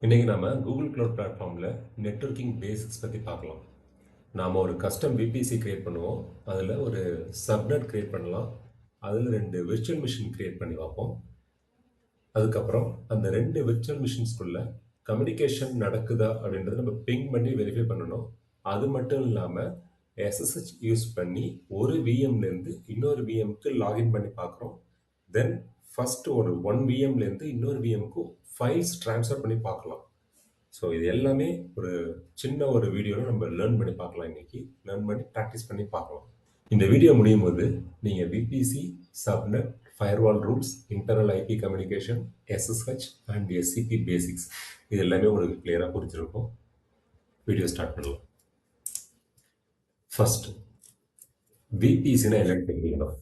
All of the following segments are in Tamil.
இன்னைக்கு நாம கூகுள் க்ளவுட் பிளாட்ஃபார்மில் நெட்வொர்க்கிங் பேசிக்ஸ் பற்றி பார்க்கலாம். நாம் ஒரு கஸ்டம் விபிசி கிரியேட் பண்ணுவோம். அதில் ஒரு சப்நெட் கிரியேட் பண்ணலாம். அதில் 2 விர்ச்சுவல் மிஷின் கிரியேட் பண்ணி பார்ப்போம். அதுக்கப்புறம் அந்த 2 விர்ச்சுவல் மிஷின்ஸ்குள்ள கம்யூனிகேஷன் நடக்குதா அப்படின்றத நம்ம பிங் பண்ணி வெரிஃபை பண்ணணும். அது மட்டும் இல்லாமல் எஸ்எஸ்ஹெச் யூஸ் பண்ணி ஒரு விஎம்லேருந்து இன்னொரு விஎம்க்கு லாகின் பண்ணி பார்க்குறோம். தென் ஃபர்ஸ்ட் ஒரு 1 விஎம்லேருந்து இன்னொரு விஎம்க்கு ஃபைல்ஸ் ட்ரான்ஸ்ஃபர் பண்ணி பார்க்கலாம். ஸோ இது எல்லாமே ஒரு சின்ன ஒரு வீடியோவில் நம்ம லேர்ன் பண்ணி பார்க்கலாம். இன்னைக்கு லேர்ன் பண்ணி ப்ராக்டிஸ் பண்ணி பார்க்கலாம். இந்த வீடியோ முடியும் போது நீங்கள் VBC, subnet, firewall rules, internal IP communication, SSH and SCB basics இது எல்லாமே உங்களுக்கு கிளியராக புரிஞ்சிருக்கும். வீடியோ ஸ்டார்ட் பண்ணலாம். ஃபர்ஸ்ட் விபிசினா என்னன்னு தெரிஞ்சுக்கணும்.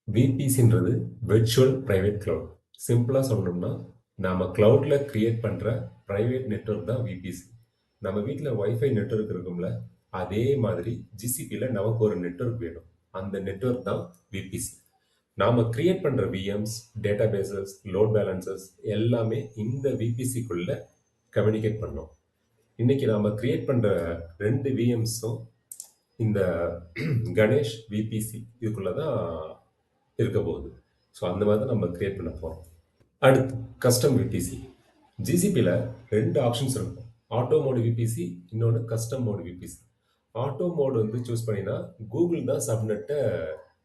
விபிசின்றது விர்ச்சுவல் ப்ரைவேட் கிளவுட். சிம்பிளாக சொல்லணும்னா நாம் க்ளவுடில் கிரியேட் பண்ணுற ப்ரைவேட் நெட்வொர்க் தான் விபிசி. நம்ம வீட்டில் ஒய்ஃபை நெட்வொர்க் இருக்கும்ல, அதே மாதிரி ஜிசிபியில் நமக்கு ஒரு நெட்வொர்க் வேணும். அந்த நெட்வொர்க் தான் விபிசி. நாம் கிரியேட் பண்ணுற VMs, databases, load balancers எல்லாமே இந்த விபிசிக்குள்ளே கம்யூனிகேட் பண்ணோம். இன்னைக்கு நாம் கிரியேட் பண்ணுற 2 விஎம்ஸும் இந்த கணேஷ் விபிசி இதுக்குள்ளே தான் இருக்க போகுது. ஸோ அந்த மாதிரி தான் நம்ம கிரியேட் பண்ண போகிறோம். அடுத்து கஸ்டம் விபிசி. ஜிசிபியில் 2 ஆப்ஷன்ஸ் இருக்கும். ஆட்டோ மோடு விபிசி, இன்னொன்று custom mode VBC. Auto mode வந்து சூஸ் பண்ணினா கூகுள் தான் சப்நெட்டை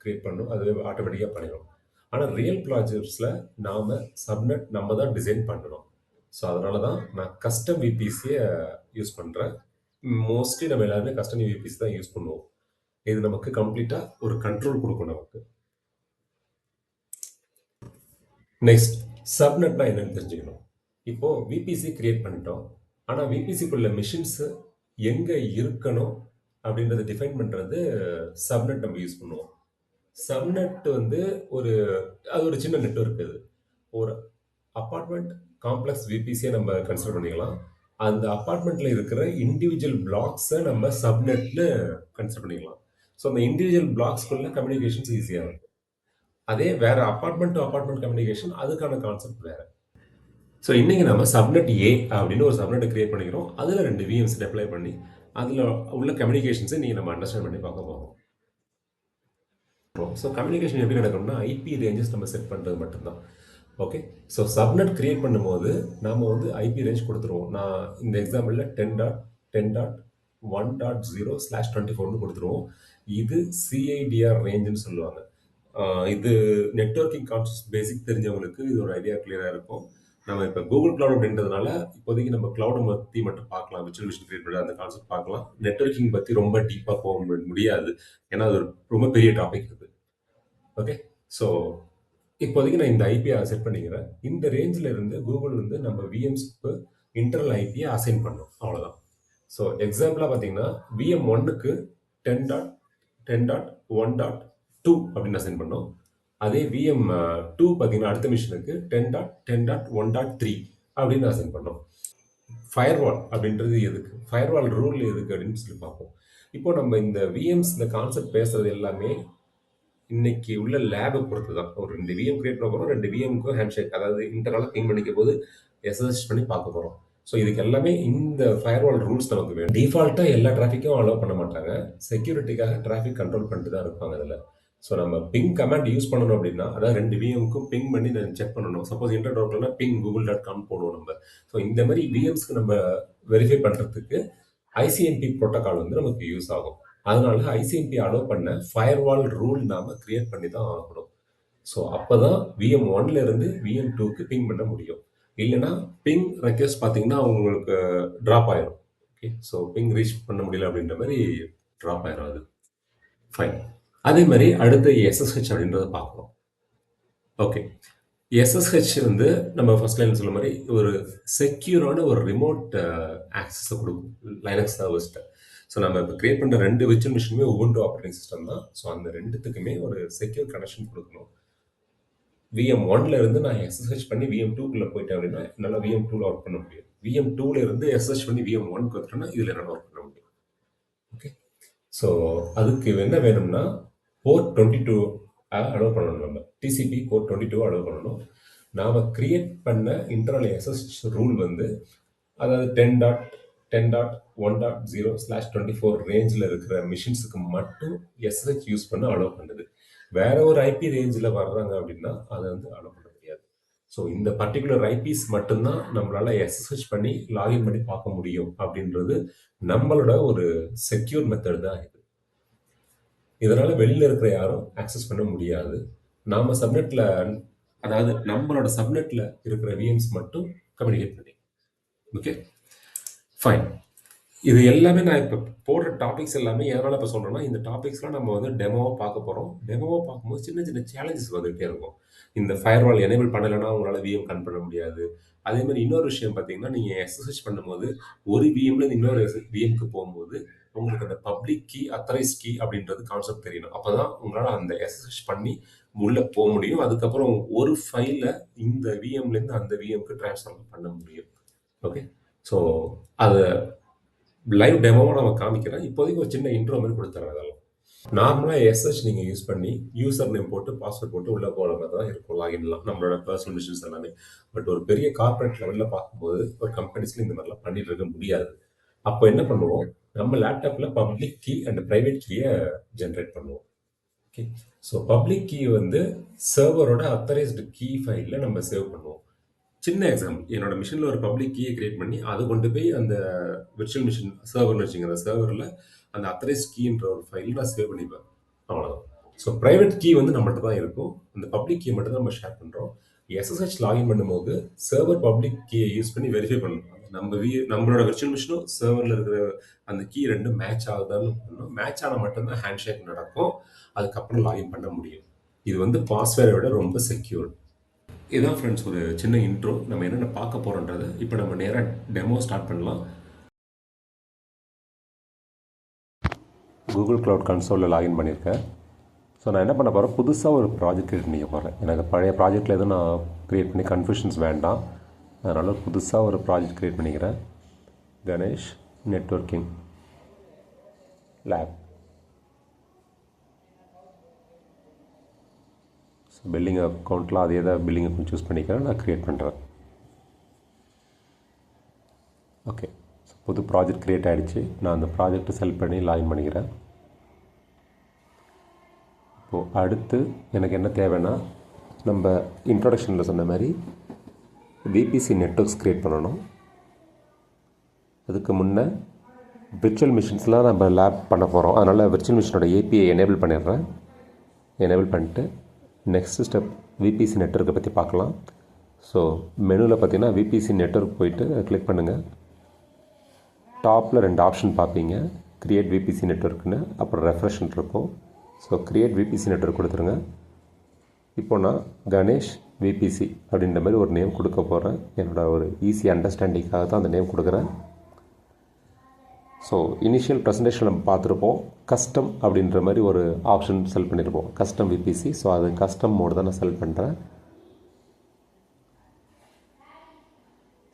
கிரியேட் பண்ணணும், அதுவே ஆட்டோமேட்டிக்காக பண்ணிடும். ஆனால் ரியல் ப்ராஜெக்ட்ஸில் நாம் சப்நெட் நம்ம தான் டிசைன் பண்ணணும். ஸோ அதனால தான் நான் கஸ்டம் விபிசியை யூஸ் பண்ணுறேன். மோஸ்ட்லி நம்ம எல்லாருமே கஸ்டம் விபிசி தான் யூஸ் பண்ணுவோம். இது நமக்கு கம்ப்ளீட்டாக ஒரு கண்ட்ரோல் கொடுக்கும் நமக்கு. நெக்ஸ்ட் சப்நெட்னா என்னன்னு தெரிஞ்சுக்கணும். இப்போ விபிசி கிரியேட் பண்ணிட்டோம். ஆனால் விபிசிக்குள்ள மிஷின்ஸ் எங்கே இருக்கணும் அப்படின்றத டிஃபைன் பண்ணுறது சப்நெட் நம்ம யூஸ் பண்ணுவோம். சப்நெட் வந்து அது ஒரு சின்ன நெட்வொர்க். அது ஒரு அப்பார்ட்மெண்ட் காம்ப்ளெக்ஸ் விபிசியை நம்ம கன்சிடர் பண்ணிக்கலாம். அந்த அப்பார்ட்மெண்ட்ல இருக்கிற இண்டிவிஜுவல் பிளாக்ஸை நம்ம சப்நெட்னு கன்சிடர் பண்ணிக்கலாம். ஸோ அந்த இண்டிவிஜுவல் பிளாக்ஸ்குள்ள கம்யூனிகேஷன்ஸ் ஈஸியாக இருக்கும். அதே வேற அப்பார்ட்மெண்ட் டு அப்பார்ட்மெண்ட் கம்யூனிகேஷன் அதுக்கான கான்செப்ட் வேற. ஸோ இன்னைக்கு நம்ம சப்நெட் ஏ அப்படின்னு ஒரு சப்நெட் கிரியேட் பண்ணிக்கிறோம். அதில் 2 விஎம்ஸ் டெப்ளை பண்ணி அதில் உள்ள கம்யூனிகேஷன்ஸை நீங்கள் நம்ம அண்டர்ஸ்டாண்ட் பண்ணி பார்க்க போகிறோம். ஸோ கம்யூனிகேஷன் எப்படி நடக்கணும்னா ஐபி ரேஞ்சஸ் நம்ம செட் பண்ணுறது மட்டும்தான். ஓகே, ஸோ சப்நெட் கிரியேட் பண்ணும்போது நாம் வந்து ஐபி ரேஞ்ச் கொடுத்துருவோம். நான் இந்த எக்ஸாம்பிளில் 10.10.1.0/24 கொடுத்துருவோம். இது சிஐடிஆர் ரேஞ்சுன்னு சொல்லுவாங்க. இது நெட்வொர்க்கிங் கான்செப்ட் பேசிக் தெரிஞ்சவங்களுக்கு இது ஒரு ஐடியா கிளியராக இருக்கும். நம்ம இப்போ கூகுள் கிளவுட் அப்படின்றதுனால இப்போதைக்கு நம்ம கிளவுடை பற்றி மட்டும் பார்க்கலாம். விர்ச்சுவல் மிஷின் கிரியேட் பண்ணி அந்த கான்செப்ட் பார்க்கலாம். நெட்வொர்க்கிங் பற்றி ரொம்ப டீப்பாக போக முடியாது, ஏன்னா அது ரொம்ப பெரிய டாபிக் இது. ஓகே, ஸோ இப்போதைக்கு நான் இந்த ஐபியை செட் பண்ணிக்கிறேன். இந்த ரேஞ்சில் இருந்து கூகுள் வந்து நம்ம விஎம்ஸ்க்கு இன்டர்னல் ஐபியை அசைன் பண்ணோம், அவ்வளோதான். ஸோ எக்ஸாம்பிளாக பார்த்தீங்கன்னா விஎம் 1க்கு 10.10.1.2 அப்படின்னு அசைன் பண்ணோம். அதே விஎம் 2 பார்த்தீங்கன்னா அடுத்த மிஷினுக்கு 10.10.1.3 அப்படின்னு அசைன் பண்ணோம். ஃபயர்வால் அப்படின்றது எதுக்கு, ஃபயர்வால் ரூல் எதுக்கு அப்படின்னு சொல்லி பார்ப்போம். இப்போ நம்ம இந்த விஎம்ஸ் இந்த கான்செப்ட் பேசுறது எல்லாமே இன்னைக்கு உள்ள லேபை பொறுத்து தான். ஒரு 2 விஎம் கிரியேட் பண்ண போகிறோம். 2 விஎம்க்கு ஹேண்ட்ஷேக், அதாவது இன்டர்னலாக பிங் பண்ணிக்க போது எஸ்எஸ்ஹெச் பண்ணி பார்க்க போகிறோம். ஸோ இதுக்கு எல்லாமே இந்த ஃபயர்வால் ரூல்ஸ் நமக்கு வேணும். டிஃபால்ட்டாக எல்லா டிராஃபிக்கும் அலோவ் பண்ண மாட்டாங்க. செக்யூரிட்டிக்காக டிராஃபிக் கண்ட்ரோல் பண்ணிட்டு தான் இருப்பாங்க அதில். ஸோ நம்ம பிங் கமாண்ட் யூஸ் பண்ணணும் அப்படின்னா, அதாவது 2 விஎம்க்கும் பிங் பண்ணி நான் செக் பண்ணணும். சப்போஸ் இன்டர்நெட் ஒர்க்லனா பிங் google.com போடுவோம் நம்ம. ஸோ இந்த மாதிரி விஎம்ஸ்க்கு நம்ம வெரிஃபை பண்ணுறதுக்கு ஐசிஎம்பி ப்ரோட்டோகால் வந்து நமக்கு யூஸ் ஆகும். அதனால ஐசிஎம்பி அலோவ் பண்ண ஃபயர்வால் ரூல் நாம கிரியேட் பண்ணி தான் ஆகணும். ஸோ அப்போ தான் விஎம் 1ல இருந்து விஎம் 2க்கு பிங் பண்ண முடியும். இல்லைன்னா பிங் ரெக்வெஸ்ட் பார்த்தீங்கன்னா உங்களுக்கு ட்ராப் ஆயிரும். ஓகே, ஸோ பிங் ரீச் பண்ண முடியல அப்படின்ற மாதிரி ட்ராப் ஆயிரும். அது ஃபைன். அதே மாதிரி அடுத்து எஸ்எஸ்ஹெச் அப்படின்றத பார்க்கணும். ஓகே, எஸ்எஸ்ஹெச் வந்து நம்ம ஃபர்ஸ்ட் லைன் சொல்ல மாதிரி ஒரு செக்யூரான ஒரு ரிமோட் ஆக்சஸை கொடுக்கும் லைனக்ஸ் சர்வர்ஸ்ட்ட. ஸோ நம்ம இப்போ கிரியேட் பண்ணுற 2 விர்ச்சுவல் மிஷினுமே உபுண்டு ஆப்ரேட்டிங் சிஸ்டம் தான். ஸோ அந்த 2த்துக்குமே ஒரு செக்யூர் கனெக்ஷன் கொடுக்கணும். விஎம் 1ல இருந்து நான் எஸ்எஸ்ஹெச் பண்ணி விஎம் 2க்குள்ளே போயிட்டேன் அப்படின்னா என்னால் விஎம் 2ல ஒர்க் பண்ண முடியும். விஎம் 2ல இருந்து எஸ்எஸ்ஹெச் பண்ணி விஎம் 1க்கு வந்துட்டோம்னா இதில் என்னால் ஒர்க் பண்ண முடியும். ஓகே, ஸோ அதுக்கு என்ன வேணும்னா போர்ட் 22 அலோவ் பண்ணணும். நம்ம டிசிபி போர்ட் 22 அலோவ் பண்ணணும். நாம் கிரியேட் பண்ண இன்டர்னல் எஸ்எஸ்ஹெச் ரூல் வந்து அதாவது 10.10.1.0/24 ரேஞ்சில் இருக்கிற மிஷின்ஸுக்கு மட்டும் எஸ்எஸ்ஹெச் யூஸ் பண்ண அலோவ் பண்ணுது. வேற ஒரு ஐபி ரேஞ்சில் வர்றாங்க அப்படின்னா அதை வந்து அலோவ் பண்ண முடியாது. ஸோ இந்த பர்டிகுலர் ஐபிஸ் மட்டும்தான் நம்மளால எஸ்எஸ்ஹெச் பண்ணி லாகின் பண்ணி பார்க்க முடியும் அப்படின்றது நம்மளோட ஒரு செக்யூர் மெத்தட் தான் இது. இதனால வெளியில இருக்கிற யாரும் ஆக்சஸ் பண்ண முடியாது. நாம சப்நெட்ல, அதாவது நம்மளோட சப்நெட்ல இருக்கிற விஎம்ஸ் மட்டும் கம்யூனிகேட் பண்ணி. Okay, fine. இது எல்லாமே நான் இப்போ போடுற டாபிக்ஸ் எல்லாமே எதனால் இப்போ சொல்கிறேன்னா, இந்த டாபிக்ஸ்லாம் நம்ம வந்து டெமோவாக பார்க்க போகிறோம். டெமோவாக பார்க்கும்போது சின்ன சின்ன சேலஞ்சஸ் வந்துகிட்டே இருக்கும். இந்த ஃபயர்வால் எனேபிள் பண்ணலைன்னா உங்களால் விஎம் கன் பண்ண முடியாது. அதே மாதிரி இன்னொரு விஷயம் பார்த்தீங்கன்னா, நீங்கள் எஸ்எஸ்ஹெச் பண்ணும்போது ஒரு விஎம்லேருந்து இன்னொரு விஎம்க்கு போகும்போது உங்களுக்கு அந்த பப்ளிக் கீ, அத்தரைஸ் கீ அப்படின்றது கான்செப்ட் தெரியணும். அப்போ தான் உங்களால் அந்த எஸ்எஸ்ஹெச் பண்ணி உள்ளே போக முடியும். அதுக்கப்புறம் ஒரு ஃபைலை இந்த விஎம்லேருந்து அந்த விஎம்க்கு ட்ரான்ஸ்ஃபர் பண்ண முடியும். ஓகே, ஸோ அதை லைவ் டெமோவை நம்ம காமிக்கிறேன். இப்போதைக்கு ஒரு சின்ன இன்ட்ரோ மாதிரி கொடுத்துறேன். அதெல்லாம் நார்மலாக எஸ்எஸ்ஹெச் நீங்கள் யூஸ் பண்ணி யூசர் நேம் போட்டு பாஸ்வேர்ட் போட்டு உள்ளே போகிற மாதிரி தான் இருக்கும் லாகின்லாம், நம்மளோட பர்சனல் மிஷின்ஸ் எல்லாமே. பட் ஒரு பெரிய கார்பரேட் லெவலில் பார்க்கும்போது ஒரு கம்பெனிஸ்ல இந்த மாதிரிலாம் பண்ணிட்டு இருக்க முடியாது. அப்போ என்ன பண்ணுவோம், நம்ம லேப்டாப்பில் பப்ளிக் கீ அண்ட் ப்ரைவேட் கீயை ஜென்ரேட் பண்ணுவோம். ஓகே, ஸோ பப்ளிக் கீ வந்து சர்வரோட அத்தரைஸ்டு கீ ஃபைலில் நம்ம சேவ் பண்ணுவோம். சின்ன எக்ஸாம்பிள், என்னோட மிஷினில் ஒரு பப்ளிக் கீயை கிரியேட் பண்ணி அதை கொண்டு போய் அந்த விர்ச்சுவல் மிஷின் சர்வர்னு வச்சுங்க, அந்த சர்வரில் அந்த அத்தரைஸ் கீன்ற ஒரு ஃபைல் நான் சேவ் பண்ணிப்பேன். அவ்வளோதான். ஸோ ப்ரைவேட் கீ வந்து நம்மகிட்ட தான் இருக்கும். அந்த பப்ளிக் கீ மட்டும் தான் நம்ம ஷேர் பண்ணுறோம். எஸ்எஸ்ஹெச் லாகின் பண்ணும்போது சர்வர் பப்ளிக் கீயை யூஸ் பண்ணி வெரிஃபை பண்ணணும். நம்மளோட விர்ச்சுவல் மிஷினும் சர்வரில் இருக்கிற அந்த கீ ரெண்டும் மேட்ச் ஆகுதான்னு பண்ணணும். மேட்ச் ஆனால் மட்டும்தான் ஹேண்ட் ஷேக் நடக்கும். அதுக்கப்புறம் லாகின் பண்ண முடியும். இது வந்து பாஸ்வேர்டை விட ரொம்ப செக்யூர். இதுதான் ஃப்ரெண்ட்ஸ் ஒரு சின்ன இன்ட்ரோ. நம்ம என்னென்ன பார்க்க போகிறோன்றது இப்போ நம்ம நேராக டெமோ ஸ்டார்ட் பண்ணலாம். கூகுள் க்ளவுட் கன்சோலில் லாகின் பண்ணியிருக்கேன். ஸோ நான் என்ன பண்ண போகிறேன், புதுசாக ஒரு ப்ராஜெக்ட் க்ரியேட் பண்ணிக்க போகிறேன். எனக்கு பழைய ப்ராஜெக்டில் எதுவும் நான் க்ரியேட் பண்ணி கன்ஃபியூஷன்ஸ் வேண்டாம். அதனால் புதுசாக ஒரு ப்ராஜெக்ட் க்ரியேட் பண்ணிக்கிறேன். Ganesh networking lab. So billing அக்கௌண்ட்டில் அதே தான் பில்லிங் அக்கௌண்ட் சூஸ் பண்ணிக்கிறேன். நான் க்ரியேட் பண்ணுறேன். ஓகே, ஸோ புது ப்ராஜெக்ட் க்ரியேட் ஆகிடுச்சு. நான் அந்த ப்ராஜெக்ட்டை செலக்ட் பண்ணி லாகின் பண்ணிக்கிறேன். இப்போது அடுத்து எனக்கு என்ன தேவைன்னா, நம்ம இன்ட்ரொடக்ஷனில் சொன்ன மாதிரி விபிசி நெட்வொர்க்ஸ் க்ரியேட் பண்ணணும். அதுக்கு முன்னே விர்ச்சுவல் மிஷின்ஸ்லாம் நம்ம லேப் பண்ண போகிறோம். அதனால் விர்ச்சுவல் மிஷினோட ஏபிஐ எனேபிள் பண்ணிடுறேன். எனேபிள் பண்ணிட்டு நெக்ஸ்ட்டு ஸ்டெப் விபிசி நெட்வொர்க்கை பற்றி பார்க்கலாம். ஸோ மெனுவில் பார்த்தீங்கன்னா விபிசி நெட்வொர்க் போயிட்டு கிளிக் பண்ணுங்கள். டாப்பில் 2 ஆப்ஷன் பார்ப்பீங்க, க்ரியேட் விபிசி நெட்வொர்க்குன்னு, அப்புறம் ரெஃப்ரெஷ்ன்னு இருக்கும். ஸோ க்ரியேட் விபிசி நெட்வொர்க் கொடுத்துருங்க. இப்போ நான் கணேஷ் விபிசி அப்படின்ற மாதிரி ஒரு நேம் கொடுக்க போகிறேன். என்னோடய ஒரு ஈஸி அண்டர்ஸ்டாண்டிங்காக தான் அந்த நேம் கொடுக்குறேன். ஸோ இனிஷியல் ப்ரெசன்டேஷன் நம்ம பார்த்துருப்போம், கஸ்டம் அப்படின்ற மாதிரி ஒரு ஆப்ஷன் செலக்ட் பண்ணியிருப்போம், கஸ்டம் விபிசி. ஸோ அது கஸ்டம் மோடு தான் நான் செலக்ட் பண்ணுறேன்.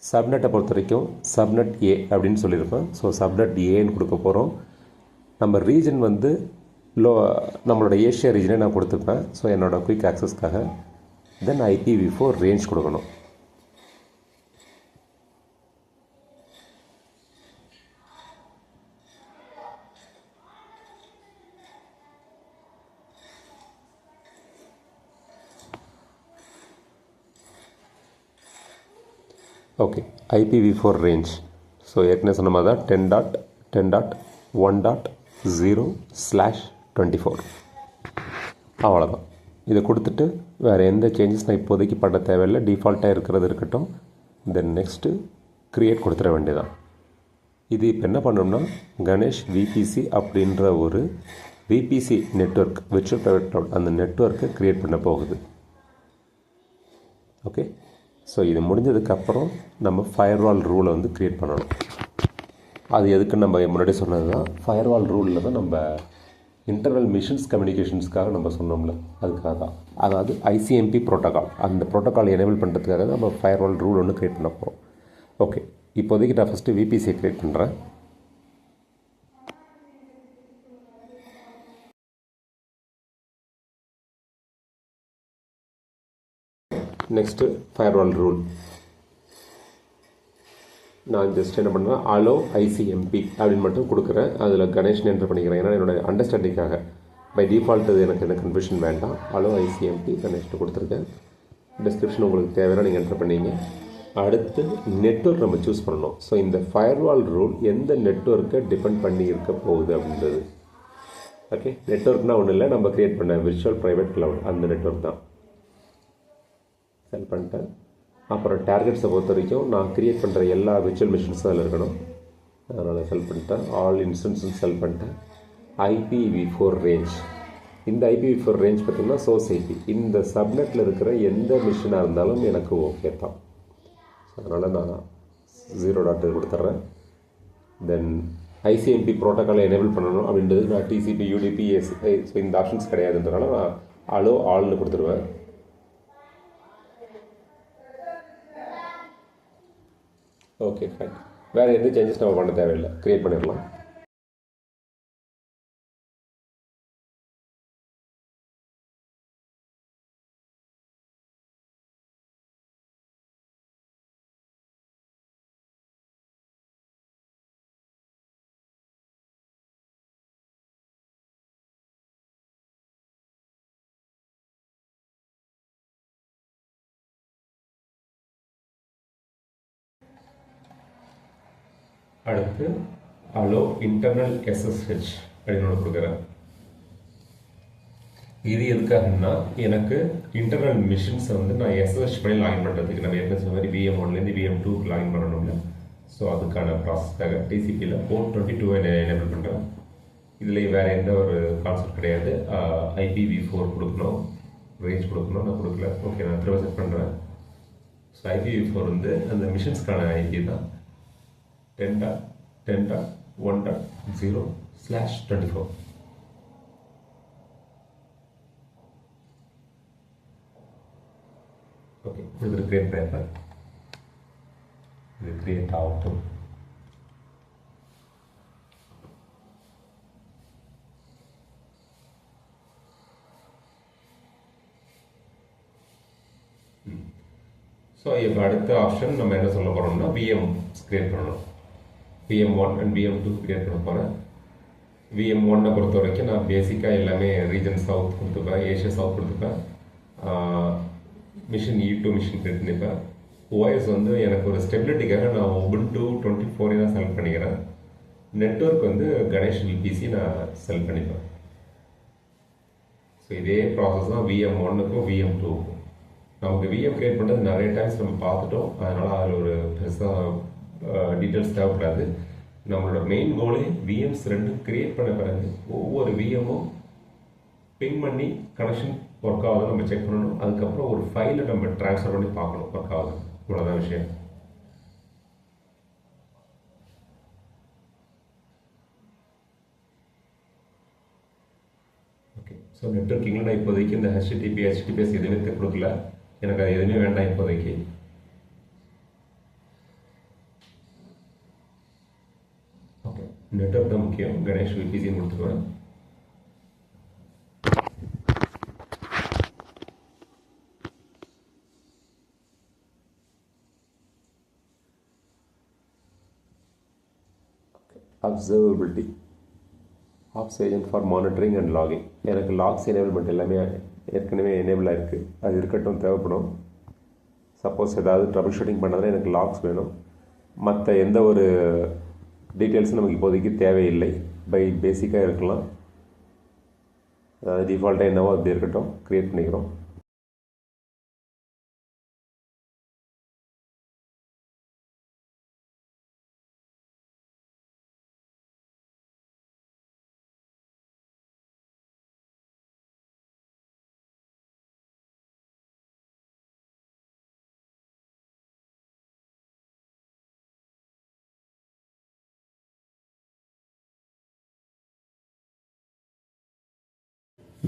சப்நெட்டை பொறுத்த வரைக்கும் சப்நெட் ஏ அப்படின்னு சொல்லியிருப்பேன். ஸோ சப்நெட் ஏன்னு கொடுக்க போகிறோம். நம்ம ரீஜன் வந்து நம்மளோட ஏஷியா ரீஜனே நான் கொடுத்துருப்பேன். ஸோ என்னோடய குயிக் ஆக்சஸ்க்காக. தென் IPv4 ரேஞ்ச் கொடுக்கணும். Okay, IPv4 range. ஸோ ஏற்கனவே சொன்ன மாதிரி தான் 10.10.1.0/24. அவ்வளோதான். இதை கொடுத்துட்டு வேறு எந்த சேஞ்சஸ் நான் இப்போதைக்கு பண்ண தேவையில்லை, டிஃபால்ட்டாக இருக்கிறது இருக்கட்டும். தென் நெக்ஸ்ட்டு க்ரியேட் கொடுத்துட வேண்டியதான். இது இப்போ என்ன பண்ணோம்னா, கணேஷ் விபிசி அப்படின்ற ஒரு VBC network, virtual private cloud, அந்த நெட்வொர்க்கை க்ரியேட் பண்ண போகுது. ஓகே, ஸோ இது முடிஞ்சதுக்கப்புறம் நம்ம ஃபயர்வால் ரூலை வந்து க்ரியேட் பண்ணணும். அது எதுக்குன்னு நம்ம முன்னாடி சொன்னது தான். ஃபயர்வால் ரூலில் தான் நம்ம இன்டர்னல் மிஷின்ஸ் கம்யூனிகேஷன்ஸ்க்காக நம்ம சொன்னோம்ல, அதுக்காக தான். அதாவது ஐசிஎம்பி ப்ரோட்டோக்கால், அந்த ப்ரோட்டோக்கால் எனேபிள் பண்ணுறதுக்காக தான் நம்ம ஃபயர்வால் ரூல் ஒன்று க்ரியேட் பண்ண போகிறோம். ஓகே, இப்போதைக்கு நான் ஃபஸ்ட்டு விபிசியை க்ரியேட் பண்ணுறேன். Next firewall rule. நான் ஜஸ்ட் என்ன பண்ணுறேன், அலோ ஐசிஎம்பி அப்படின்னு மட்டும் கொடுக்குறேன். அதில் கணேஷ்னு என்ட்ரு பண்ணிக்கிறேன். ஏன்னா என்னோடய அண்டர்ஸ்டாண்டிங்காக பை டிஃபால்ட் அது எனக்கு எந்த கன்ஃபியூஷன் வேண்டாம். அலோ ஐசிஎம்பி கணேஷ்னு கொடுத்துருக்கேன். டிஸ்கிரிப்ஷன் உங்களுக்கு தேவையான நீங்கள் என்ட்ரு பண்ணிங்க. அடுத்து நெட்வொர்க் நம்ம சூஸ் பண்ணணும். ஸோ இந்த ஃபயர்வால் ரூல் எந்த நெட்வொர்க்கை டிபெண்ட் பண்ணி இருக்க போகுது அப்படின்றது. ஓகே, நெட்வொர்க்னால் ஒன்றும் இல்லை, நம்ம க்ரியேட் பண்ண விர்ச்சுவல் ப்ரைவேட் க்ளவுட் அந்த நெட்வொர்க் தான். செல் பண்ணிட்டேன். அப்புறம் டார்கெட்ஸை பொறுத்த வரைக்கும் நான் க்ரியேட் பண்ணுற எல்லா விர்ச்சுவல் மிஷின்ஸும் அதில் இருக்கணும். அதனால் செல் பண்ணிட்டேன். ஆல் இன்ஸ்டன்ஸும் செல் பண்ணிட்டேன். IPv4 ரேஞ்ச், இந்த IPv4 ரேஞ்ச் பார்த்திங்கன்னா சோர்ஸ் ஐபி. இந்த சப்நெட்டில் இருக்கிற எந்த மிஷினாக இருந்தாலும் எனக்கு ஓகே தான். அதனால் நான் 0.2 கொடுத்துட்றேன். தென் ஐசிஎம்பி ப்ரோட்டோக்காலை எனேபிள் பண்ணணும் அப்படின்றது நான் TCP UDP SI, ஸோ இந்த ஆப்ஷன்ஸ் கிடையாதுன்றனால நான் அலோ ஆல்னு கொடுத்துருவேன். Okay fine. வேறு எந்த சேஞ்சஸ் நம்ம பண்ண தேவையில்லை, க்ரியேட் பண்ணிடலாம். அடுத்து அலோ இன்டர்னல் SSH அப்படின்னு ஒன்று கொடுக்குறேன். இது எதுக்காகன்னா எனக்கு இன்டர்னல் மிஷின்ஸை வந்து நான் SSH பண்ணி லாகின் பண்ணுறதுக்கு நம்ம ஏற்கனவே சொன்ன மாதிரி VM1லேருந்து VM2க்கு லாகின் பண்ணணும்ல. ஸோ அதுக்கான ப்ராசஸ்க்காக TCPயில் போர்ட் 22 எனேபிள் பண்ணுறேன். இதில் வேறு எந்த ஒரு கான்செப்ட் கிடையாது. IPv4 கொடுக்கணும், ரேஞ்ச் கொடுக்கணும், நான் கொடுக்கல. ஓகே, நான் திரும்ப செட் பண்ணுறேன். ஸோ IPv4 வந்து அந்த மிஷின்ஸ்க்கான IP தான். 10.10.1.0/24. ஓகே, இது கிரியேட் பேப்பர், இது கிரியேட் ஆகட்டும். ஸோ இப்போ அடுத்த ஆப்ஷன் நம்ம என்ன சொல்ல போகிறோம்னா VM கிரியேட் பண்ணணும். VM1 அண்ட் VM2 கிரியேட் பண்ண போகிறேன். VM1 பொறுத்த வரைக்கும் நான் பேசிக்காக எல்லாமே ரீஜன் சவுத் கொடுத்துப்பேன், ஏஷியா சவுத் கொடுத்துப்பேன். மிஷின் E2 மிஷின் கிரியேட் பண்ணிப்பேன். OS வந்து எனக்கு ஒரு ஸ்டெபிலிட்டிக்காக நான் Ubuntu 24 தான் செலக்ட் பண்ணிக்கிறேன். நெட்வொர்க் வந்து கணேஷ் VPC நான் செலக்ட் பண்ணிப்பேன். ஸோ இதே ப்ராசஸ் தான் VM1க்கும் VM2க்கும். நமக்கு VM கிரியேட் பண்ணுறது நிறைய டைம்ஸ் நம்ம பார்த்துட்டோம். அதனால் அதில் ஒரு பெருசாக டீட்டெயில்ஸ் தேவைப்படாது. நம்மளோட மெயின் கோலே VMs 2 கிரியேட் பண்ண பிறகு ஒவ்வொரு VMும் பிங் பண்ணி கனெக்ஷன் ஒர்க் ஆகுது நம்ம செக் பண்ணணும். அதுக்கப்புறம் ஒரு ஃபைலை நம்ம ட்ரான்ஸ்ஃபர் பண்ணி பார்க்கணும் ஒர்க் ஆகுது. இவ்வளோதான் விஷயம். ஓகே, ஸோ நெட்வொர்க்கிங்கில் நான் இப்போதைக்கு இந்த HTTPS எதுவுமே கொடுக்கல. எனக்கு அது எதுவுமே வேண்டாம் இப்போதைக்கு. ஓகே, நெட்வொர்க் தான் முக்கியம். கணேஷ் VPC கொடுத்துருவேன். Observability ops agent for monitoring and logging. எனக்கு லாக்ஸ் எனேபிள்மெண்ட் எல்லாமே ஏற்கனவே எனேபிளாக இருக்குது. அது இருக்கட்டும், தேவைப்படும். சப்போஸ் ஏதாவது ட்ரபிள் ஷூட்டிங் பண்ணாதான் எனக்கு லாக்ஸ் வேணும். மற்ற எந்த ஒரு டீட்டெயில்ஸும் நமக்கு இப்போதைக்கு தேவையில்லை. பை பேசிக்காக இருக்கலாம். அதாவது டிஃபால்ட்டாக என்னவோ அப்படி இருக்கட்டும், க்ரியேட் பண்ணிக்கிறோம்.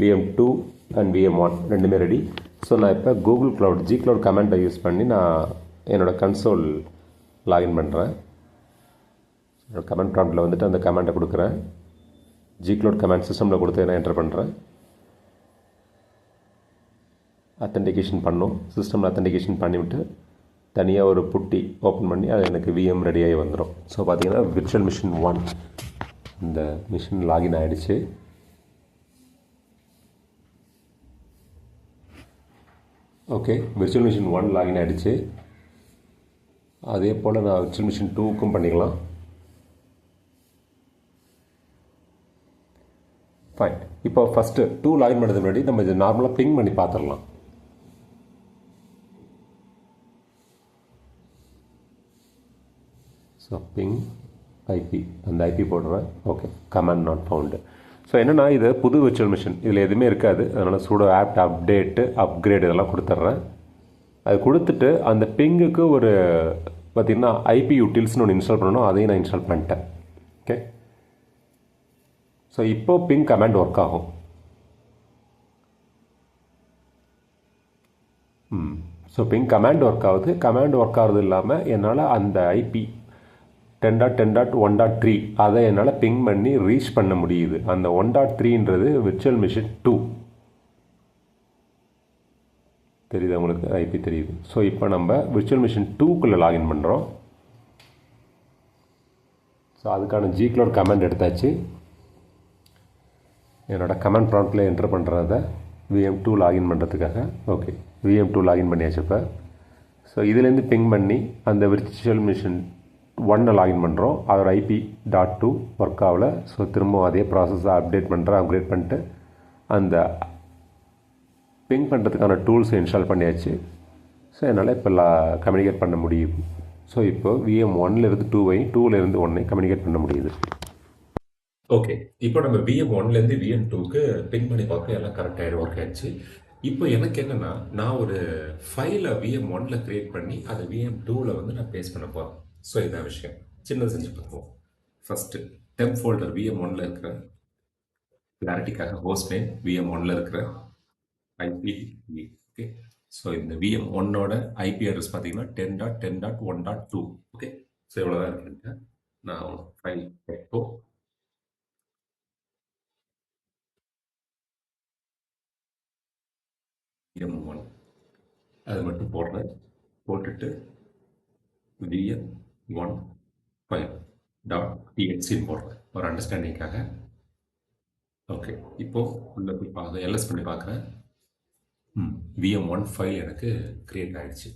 VM2 அண்ட் VM1 ரெண்டுமே ரெடி. ஸோ நான் இப்போ கூகுள் க்ளவுட் G க்ளவுட் கமெண்ட்டை யூஸ் பண்ணி நான் என்னோடய கன்சோல் லாகின் பண்ணுறேன். கமெண்ட் ப்ராம்ப்டில் வந்துட்டு அந்த கமெண்ட்டை கொடுக்குறேன். G க்ளவுட் கமெண்ட் சிஸ்டமில் கொடுத்து நான் என்டர் பண்ணுறேன். அத்தன்டிகேஷன் பண்ணும். சிஸ்டமில் அத்தன்டிகேஷன் பண்ணிவிட்டு தனியாக ஒரு புட்டி ஓப்பன் பண்ணி அது எனக்கு விஎம் ரெடியாகி வந்துடும். ஸோ பார்த்தீங்கன்னா விர்ச்சுவல் மிஷின் 1 இந்த மிஷின் லாகின் ஆகிடுச்சு. ஓகே, விர்ச்சுவல் மிஷின் 1 லாகின் ஆகிடுச்சு. அதே போல் நான் விர்ச்சுவல் மிஷின் 2க்கும் பண்ணிக்கலாம். ஃபைன். இப்போ ஃபஸ்ட்டு 2 லாகின் பண்ணுறதுக்கு முன்னாடி நம்ம இது நார்மலாக பிங் பண்ணி பார்த்துடலாம். ஸோ பிங் ஐபி, அந்த ஐபி போடுறேன். Okay, command not found. So என்னென்னா இது புது விர்ச்சுவல் மிஷின், இதில் எதுவுமே இருக்காது. அதனால் சூடோ ஆப்ட் அப்டேட்டு அப்கிரேட் இதெல்லாம் கொடுத்துட்றேன். அது கொடுத்துட்டு அந்த பிங்குக்கு ஒரு பார்த்திங்கன்னா ஐபி யூட்டில்ஸ்னு ஒன்று இன்ஸ்டால் பண்ணணும். அதையும் நான் இன்ஸ்டால் பண்ணிட்டேன். ஓகே, ஸோ இப்போது பிங் கமாண்ட் ஒர்க் ஆகும். ஸோ பிங் கமாண்ட் ஒர்க் ஆகுது. கமாண்ட் ஒர்க் ஆகிறது இல்லாமல் என்னால் அந்த ஐபி 10.10.1.3 அதை என்னால் பிங் பண்ணி ரீச் பண்ண முடியுது. அந்த 1.3ன்றது விர்ச்சுவல் மிஷின் 2 தெரியுது உங்களுக்கு, ஐபி தெரியுது. ஸோ இப்போ நம்ம விர்ச்சுவல் மிஷின் 2க்குள்ளே லாகின் பண்ணுறோம். ஸோ அதுக்கான ஜிக்ளோட் கமாண்ட் எடுத்தாச்சு. என்னோடய கமாண்ட் ப்ராம்ப்டில் என்ட்ரு பண்ணுறத VM2 லாகின் பண்ணுறதுக்காக. ஓகே, VM2 லாகின் பண்ணியாச்சு. இப்போ ஸோ இதுலேருந்து பிங் பண்ணி அந்த விர்ச்சுவல் மிஷின் 1 லாகின் பண்ணுறோம். அதோட IP.2 ஒர்க் ஆகலை. ஸோ திரும்பவும் அதே ப்ராசஸை அப்டேட் பண்ணுறேன். அப்கிரேட் பண்ணிட்டு அந்த பிங் பண்ணுறதுக்கான டூல்ஸை இன்ஸ்டால் பண்ணியாச்சு. ஸோ என்னால் இப்போ கம்யூனிகேட் பண்ண முடியுது. ஸோ இப்போ VM1லேருந்து 2ஐயும் 2லேருந்து 1ஐயும் கம்யூனிகேட் பண்ண முடியுது. ஓகே, இப்போ நம்ம VM1லேருந்து VM2க்கு பிங் பண்ணி பார்க்க எல்லாம் கரெக்டாக ஒர்க் ஆகிடுச்சு. இப்போ எனக்கு என்னென்னா, நான் ஒரு ஃபைலை VM1ல் க்ரியேட் பண்ணி அதை VM2வில் வந்து நான் பேஸ்ட் பண்ண போகிறேன். ஸோ இதான் விஷயம். சின்னது செஞ்சு பார்ப்போம். ஃபஸ்ட்டு டெம்ப் ஃபோல்டர் VM1ல் இருக்கிற கிளாரிட்டிக்காக ஹோஸ்ட் நேம் VM1ல் இருக்கிற ஐபி. ஓகே, ஸோ இந்த VM1ஓட ஐபி அட்ரஸ் பார்த்தீங்கன்னா 10.10.1.2. ஓகே, ஸோ இவ்வளோதான் இருக்குங்க. நான் ஃபைல் எப்போ VM1 அது மட்டும் போடுறேன். போட்டுட்டு VM1 ஃபைல் .txt போடுறேன் ஒரு அண்டர்ஸ்டாண்டிங்காக. ஓகே, இப்போது உள்ள போய் பார்க்க எல்எஸ் பண்ணி பார்க்குறேன். VM1 ஃபைல் எனக்கு க்ரியேட் ஆகிடுச்சு.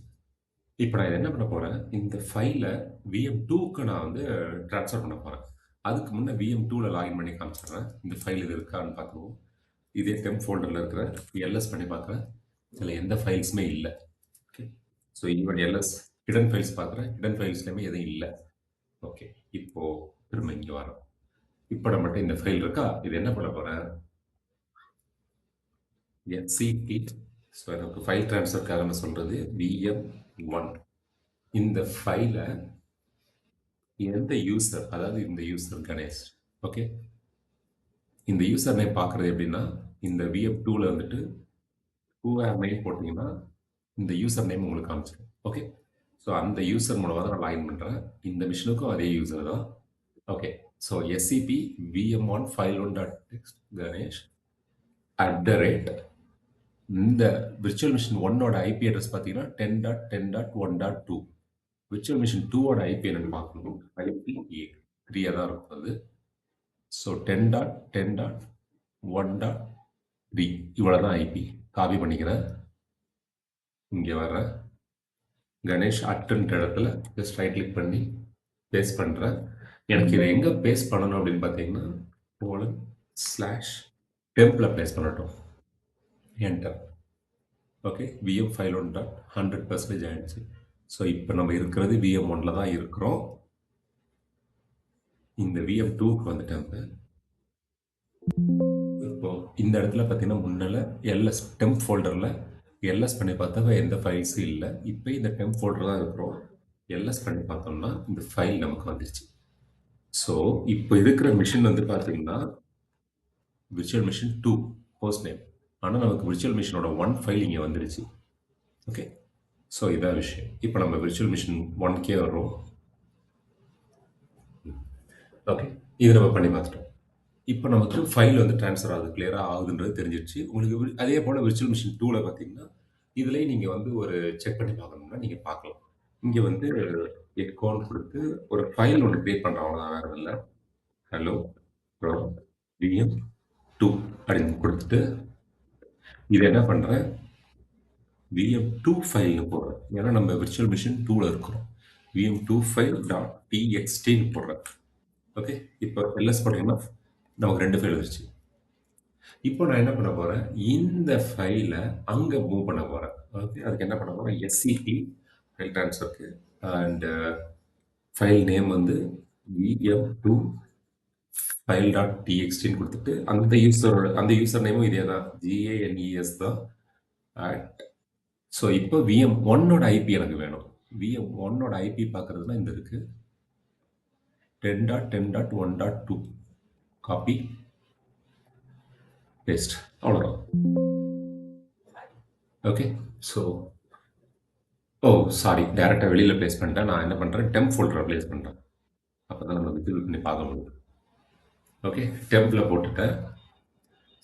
இப்போ நான் என்ன பண்ண போகிறேன், இந்த ஃபைலை VM2க்கு நான் வந்து ட்ரான்ஸ்ஃபர் பண்ண போகிறேன். அதுக்கு முன்னே VM2வில் லாகின் பண்ணி காமிச்சிடுறேன். இந்த ஃபைல் இது இருக்கான்னு பார்க்குவோம். இதே டெம்ப் ஃபோல்டரில் இருக்கிற எல்எஸ் பண்ணி பார்க்குறேன். இதில் எந்த ஃபைல்ஸுமே இல்லை. Okay, so even LS hidden files பார்க்குறேன். ஹிடன் ஃபைல்ஸ்லேயுமே எதுவும் இல்லை. ஓகே, இப்போது திரும்ப இங்கே வரோம். இப்போ நம்மகிட்ட இந்த ஃபைல் இருக்கா, இது என்ன பண்ண போகிறேன், என்சிபி. ஸோ எனக்கு ஃபைல் ட்ரான்ஸ்ஃபருக்காக நான் சொல்கிறது VM1. இந்த ஃபைலை எந்த யூசர், அதாவது இந்த யூசர் கணேஷ். ஓகே, இந்த யூசர் நேம் பார்க்குறது எப்படின்னா, இந்த VM2வில் வந்துட்டு நேம் போட்டிங்கன்னா இந்த யூசர் நேம் உங்களுக்கு காமிச்சிடும். ஓகே, ஸோ அந்த யூசர் மூலமாக தான் நான் லாகின் பண்ணுறேன். இந்த மிஷினுக்கும் அதே யூசர் தான். Okay, so SCP VM1 file1.txt Ganesh @ இந்த விர்ச்சுவல் மிஷின் 1ஓட ஐபி அட்ரஸ் பார்த்தீங்கன்னா 10.10.1.2. விர்ச்சுவல் மிஷின் 2ஓட ஐபி என்னன்னு பார்க்கணும். ஐபி 3 தான் இருக்கும் அது. ஸோ 10.10.1.3 இவ்வளோ தான் ஐபி. காப்பி பண்ணிக்கிறேன். இங்கே வர்றேன். கணேஷ் அட்டுன்ற இடத்துல ஜஸ்ட் ரைட் கிளிக் பண்ணி பேஸ்ட் பண்ணுறேன். எனக்கு இதை எங்கே பேஸ்ட் பண்ணணும் அப்படின்னு பார்த்தீங்கன்னா :/டெம்பில் பேஸ்ட் பண்ணட்டும். என்டர். ஓகே, VM ஃபைல் 1.100% ஆகிடுச்சு. ஸோ இப்போ நம்ம இருக்கிறது VM1ல் தான் இருக்கிறோம். இந்த VM2க்கு வந்துட்டேன். இப்போ இந்த இடத்துல பார்த்தீங்கன்னா முன்னால் எல்எஸ் டெம்ப் ஃபோல்டரில் எல்எஸ் பண்ணி பார்த்தா எந்த ஃபைல்ஸும் இல்லை. இப்போ இந்த டெம்ப் ஃபோல்டர் தான் இருக்கிறோம். எல்எஸ் பண்ணி பார்த்தோம்னா இந்த ஃபைல் நமக்கு வந்துடுச்சு. ஸோ இப்போ இருக்கிற மிஷின் வந்து பார்த்தீங்கன்னா விர்ச்சுவல் மிஷின் 2 ஹோஸ்ட் நேம். ஆனால் நமக்கு விர்ச்சுவல் மிஷினோட 1 ஃபைல் இங்கே வந்துடுச்சு. ஓகே, ஸோ இதான் விஷயம். இப்போ நம்ம விர்ச்சுவல் மிஷின் 1கே வர்றோம். ஓகே, இது நம்ம பண்ணி பார்த்துட்டோம். இப்போ நமக்கு ஃபைல் வந்து ட்ரான்ஸ்ஃபர் ஆகுது, கிளியராக ஆகுதுன்றது தெரிஞ்சிருச்சு உங்களுக்கு. அதே போல் விர்ச்சுவல் மிஷின் 2வில் பார்த்தீங்கன்னா இதுலேயும் நீங்கள் வந்து ஒரு செக் பண்ணி பார்க்கணும்னா நீங்கள் பார்க்கலாம். இங்க வந்து எக்கோன்னு குடுத்து ஒரு ஃபைல் ஒண்ணு கிரியேட் பண்றேன். அவ்வளோதான் வேற ஒண்ணும் இல்ல. ஹலோ ஃப்ரம் VM2 அப்படின்னு குடுத்துட்டு, இத என்ன பண்றேன், VM2 ஃபைல்னு போடுறேன். ஏன்னா நம்ம விர்ச்சுவல் மிஷின் 2ல இருக்கிறோம். VM2 ஃபைல் டாட் txt போடுறேன். ஓகே. இப்போ எல்எஸ் போட்டீங்கன்னா நமக்கு 2 ஃபைல் வந்துருச்சு. இப்போ நான் என்ன பண்ண போறேன், இந்த ஃபைல அங்க மூவ் பண்ண போறேன். ஓகே. அதுக்கு என்ன பண்ண போறேன், SCP ஃபைல் ட்ரான்ஸ்ஃபர்க்கு அண்ட் ஃபைல் நேம் வந்து VM2 ஃபைல் டாட் txt கொடுத்துட்டு அந்த யூசர் நேமும் இதே தான், GANES தான். ஸோ இப்போ VM1ஓட ஐபி எனக்கு வேணும். VM1ஓட ஐபி பார்க்கறதுனா இந்த இருக்கு 10.10.1.2 காப்பி பேஸ்ட், அவ்வளோதான். ஓகே. ஸோ சாரி, டேரெக்டாக வெளியில் ப்ளேஸ் பண்ணிட்டேன். நான் என்ன பண்ணுறேன், டெம்ப் ஃபோல்டரை ப்ளேஸ் பண்ணுறேன். அப்போ தான் நம்ம விசிபிள் பண்ணி பார்க்க முடியும். ஓகே, டெம்பில் போட்டுட்டேன்.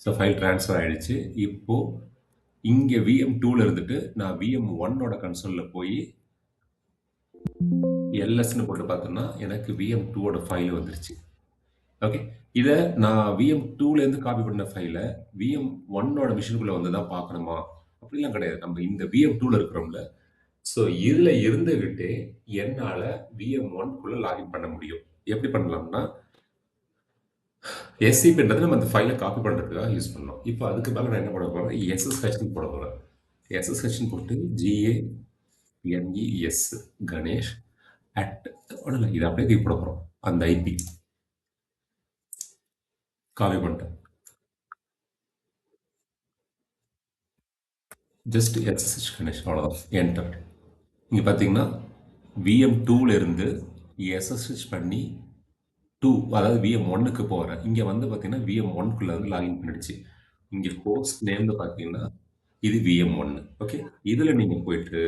ஸோ ஃபைல் ட்ரான்ஸ்ஃபர் ஆகிடுச்சு. இப்போது இங்கே VM2ல இருந்துட்டு நான் VM1ஓட கன்சோலில் போய் எல்எஸ்ன்னு போட்டு பார்த்தோன்னா எனக்கு VM2ஓட ஃபைல் வந்துருச்சு. ஓகே, இதை நான் VM2லேருந்து காப்பி பண்ண ஃபைலை VM1ஓட மிஷினுக்குள்ளே வந்து தான் பார்க்கணுமா? அப்படிலாம் கிடையாது. நம்ம இந்த VM2ல இருக்கிறோம்ல, ஸோ இதில் இருந்துக்கிட்டே என்னால் VM1குள்ளே லாகின் பண்ண முடியும். எப்படி பண்ணலாம்னா, SCPன்றது நம்ம அந்த ஃபைலை காப்பி பண்ணுறதுக்காக யூஸ் பண்ணோம். இப்போ அதுக்கு மேலே நான் என்ன பண்ண போகிறேன், SSHன்னு போட போகிறேன். SSHன்னு போட்டு GANES கணேஷ் ஒன்றும் இல்லை, இதை அப்படியே தூக்கி போட போகிறோம். அந்த ஐபி காப்பி பண்ணிட்டேன். ஜஸ்ட் SSH கணேஷ், அவ்வளோதான். என்டர். இங்கே பார்த்தீங்கன்னா VM2ல இருந்து SSH பண்ணி 2, அதாவது VM1க்கு போகிறேன். இங்கே வந்து பார்த்தீங்கன்னா VM1குள்ளே வந்து லாகின் பண்ணிடுச்சு. இங்கே ஹோஸ்ட் நேம்னு பார்த்தீங்கன்னா இது VM1. ஓகே, இதில் நீங்கள் போயிட்டு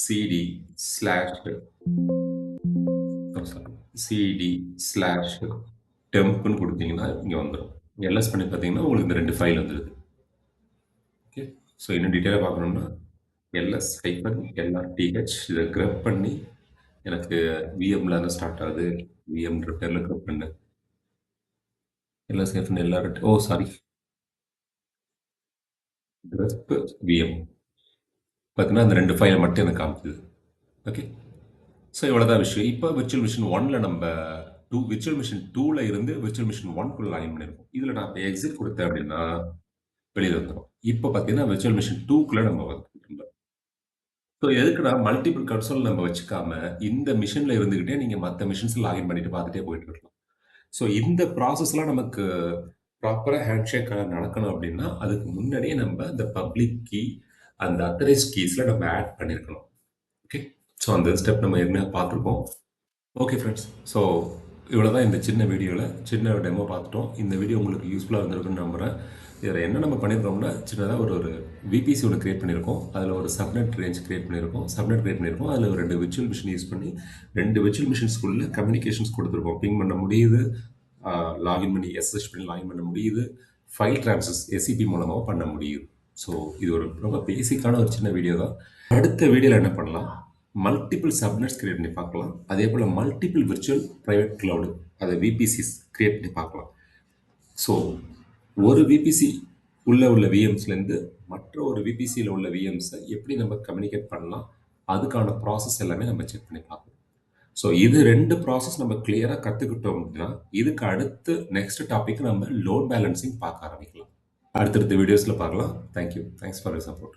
cd/tempன்னு கொடுத்தீங்கன்னா இங்கே வந்துடும். எல்எஸ் பண்ணி பார்த்தீங்கன்னா உங்களுக்கு இந்த 2 ஃபைல் வந்துடுது. ஓகே, ஸோ இன்னும் டீட்டெயிலாக பார்க்கணும்னா ls-lrth இதை கிரப் பண்ணி எனக்கு விஎம்ல தான் ஸ்டார்ட் ஆகுது. விஎம்ன்ற பேரில் கிரப் பண்ணு ls-lrth. சாரி, கிரப் விஎம் பார்த்தீங்கன்னா அந்த 2 ஃபைலை மட்டும் எனக்கு காமிக்குது. ஓகே, ஸோ இவ்வளோதான் விஷயம். இப்போ விர்ச்சுவல் மிஷின் 1ல நம்ம விர்ச்சுவல் மிஷின் 2ல இருந்து விர்ச்சுவல் மிஷின் 1குள்ள லாகின் பண்ணியிருக்கோம். இதில் நான் இப்போ எக்ஸிட் கொடுத்தேன் அப்படின்னா வெளியில் வந்துடும். இப்போ பார்த்தீங்கன்னா விர்ச்சுவல் மிஷின் 2குள்ள நம்ம வந்துட்டோம். ஸோ எதுக்குன்னா மல்டிபிள் கன்சோல் நம்ம வச்சுக்காம இந்த மிஷினில் இருந்துக்கிட்டே நீங்கள் மற்ற மிஷின்ஸ் லாகின் பண்ணிட்டு பார்த்துட்டே போயிட்டு இருக்கலாம். ஸோ இந்த ப்ராசஸ்லாம் நமக்கு ப்ராப்பராக ஹேண்ட்ஷேக் நடக்கணும் அப்படின்னா அதுக்கு முன்னாடியே நம்ம இந்த பப்ளிக் கீ அந்த அத்தரைஸ் கீஸில் நம்ம ஆட் பண்ணியிருக்கணும். ஓகே, ஸோ அந்த ஸ்டெப் நம்ம ஏற்கனவே பார்த்துருக்கோம். ஓகே ஃப்ரெண்ட்ஸ், ஸோ இவ்வளோ தான் இந்த சின்ன வீடியோவில் சின்ன டெமோ பார்த்துட்டோம். இந்த வீடியோ உங்களுக்கு யூஸ்ஃபுல்லாக இருந்திருக்குன்னு நம்புகிறேன். இதில் என்ன நம்ம பண்ணியிருக்கோம்னா சின்னதாக ஒரு விபிசி ஒன்று கிரியேட் பண்ணியிருக்கோம். அதில் ஒரு சப்நெட் ரேஞ்ச் கிரியேட் பண்ணியிருக்கோம். அதில் ஒரு 2 விர்ச்சுவல் மிஷின் யூஸ் பண்ணி 2 விர்ச்சுவல் மிஷின்ஸ்குள்ளே கம்யூனிகேஷன்ஸ் கொடுத்துருக்கோம். பிங் பண்ண முடியுது, லாகின் பண்ணி SSH பண்ணி லாகின் பண்ண முடியுது, ஃபைல் ட்ரான்ஸ்ஃபர்ஸ் SCP மூலமாக பண்ண முடியுது. ஸோ இது ஒரு ரொம்ப பேசிக்கான ஒரு சின்ன வீடியோ தான். அடுத்த வீடியோவில் என்ன பண்ணலாம், மல்டிபிள் சப்நெட்ஸ் கிரியேட் பண்ணி பார்க்கலாம். அதே போல் மல்டிபிள் விர்ச்சுவல் ப்ரைவேட் கிளவுடு, அதை விபிசிஸ் கிரியேட் பண்ணி பார்க்கலாம். ஸோ ஒரு விபிசி உள்ள விஎம்ஸ்லேருந்து மற்ற ஒரு விபிசியில் உள்ள விஎம்ஸை எப்படி நம்ம கம்யூனிகேட் பண்ணலாம், அதுக்கான ப்ராசஸ் எல்லாமே நம்ம செக் பண்ணி பார்க்கலாம். ஸோ இது 2 ப்ராசஸ் நம்ம கிளியராக கற்றுக்கிட்டோம் அப்படின்னா இதுக்கு அடுத்து நெக்ஸ்ட் டாபிக் நம்ம லோட் பேலன்சிங் பார்க்க ஆரம்பிக்கலாம். அடுத்தடுத்த வீடியோஸில் பார்க்கலாம். Thank you. Thanks for your support.